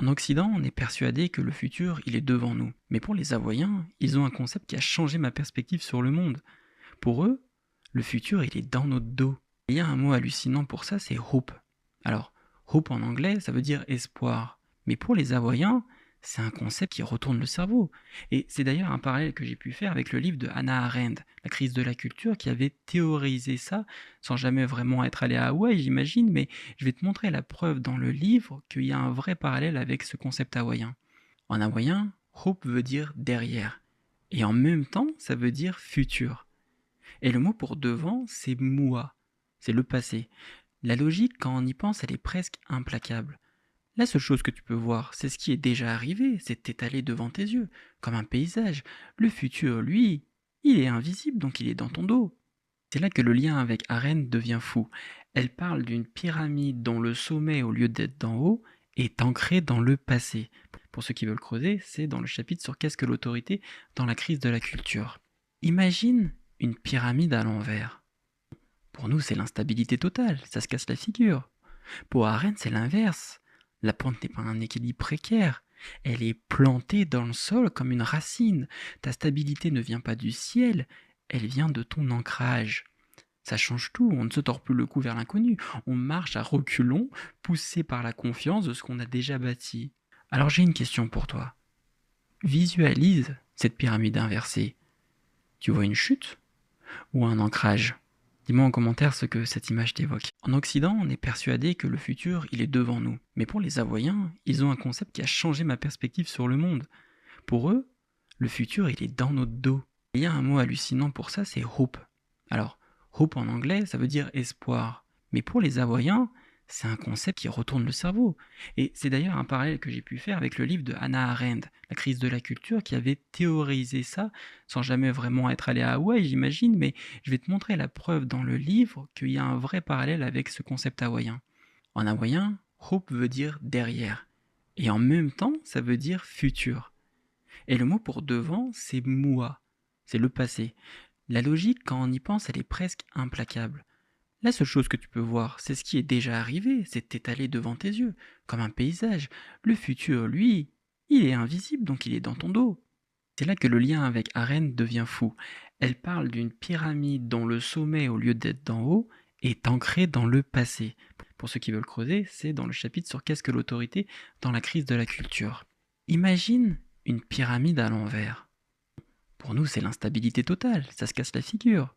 En Occident, on est persuadé que le futur, il est devant nous. Mais pour les Avoyens, ils ont un concept qui a changé ma perspective sur le monde. Pour eux, le futur, il est dans notre dos. Il y a un mot hallucinant pour ça, c'est hope. Alors, hope en anglais, ça veut dire espoir. Mais pour les Avoyens, c'est un concept qui retourne le cerveau. Et c'est d'ailleurs un parallèle que j'ai pu faire avec le livre de Hannah Arendt, La crise de la culture, qui avait théorisé ça, sans jamais vraiment être allé à Hawaï, j'imagine, mais je vais te montrer la preuve dans le livre qu'il y a un vrai parallèle avec ce concept hawaïen. En hawaïen, hope veut dire derrière. Et en même temps, ça veut dire futur. Et le mot pour devant, c'est mua. C'est le passé. La logique, quand on y pense, elle est presque implacable. La seule chose que tu peux voir, c'est ce qui est déjà arrivé, c'est étalé devant tes yeux, comme un paysage. Le futur, lui, il est invisible, donc il est dans ton dos. C'est là que le lien avec Arène devient fou. Elle parle d'une pyramide dont le sommet, au lieu d'être d'en haut, est ancré dans le passé. Pour ceux qui veulent creuser, c'est dans le chapitre sur qu'est-ce que l'autorité dans la crise de la culture. Imagine une pyramide à l'envers. Pour nous, c'est l'instabilité totale, ça se casse la figure. Pour Arène, c'est l'inverse. La pente n'est pas un équilibre précaire. Elle est plantée dans le sol comme une racine. Ta stabilité ne vient pas du ciel, elle vient de ton ancrage. Ça change tout, on ne se tord plus le cou vers l'inconnu. On marche à reculons, poussé par la confiance de ce qu'on a déjà bâti. Alors j'ai une question pour toi. Visualise cette pyramide inversée. Tu vois une chute ou un ancrage? Dis-moi en commentaire ce que cette image t'évoque. En Occident, on est persuadé que le futur, il est devant nous. Mais pour les Avoyens, ils ont un concept qui a changé ma perspective sur le monde. Pour eux, le futur, il est dans notre dos. Il y a un mot hallucinant pour ça, c'est hope. Alors, hope en anglais, ça veut dire espoir. Mais pour les Avoyens, c'est un concept qui retourne le cerveau. Et c'est d'ailleurs un parallèle que j'ai pu faire avec le livre de Hannah Arendt, La crise de la culture, qui avait théorisé ça, sans jamais vraiment être allé à Hawaï, j'imagine, mais je vais te montrer la preuve dans le livre qu'il y a un vrai parallèle avec ce concept hawaïen. En hawaïen, hope veut dire derrière. Et en même temps, ça veut dire futur. Et le mot pour devant, c'est mua. C'est le passé. La logique, quand on y pense, elle est presque implacable. La seule chose que tu peux voir, c'est ce qui est déjà arrivé, c'est étalé devant tes yeux, comme un paysage. Le futur, lui, il est invisible, donc il est dans ton dos. C'est là que le lien avec Arène devient fou. Elle parle d'une pyramide dont le sommet, au lieu d'être d'en haut, est ancré dans le passé. Pour ceux qui veulent creuser, c'est dans le chapitre sur qu'est-ce que l'autorité dans la crise de la culture. Imagine une pyramide à l'envers. Pour nous, c'est l'instabilité totale, ça se casse la figure.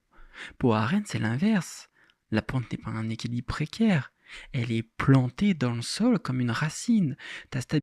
Pour Arène, c'est l'inverse. La pente n'est pas un équilibre précaire. Elle est plantée dans le sol comme une racine. Ta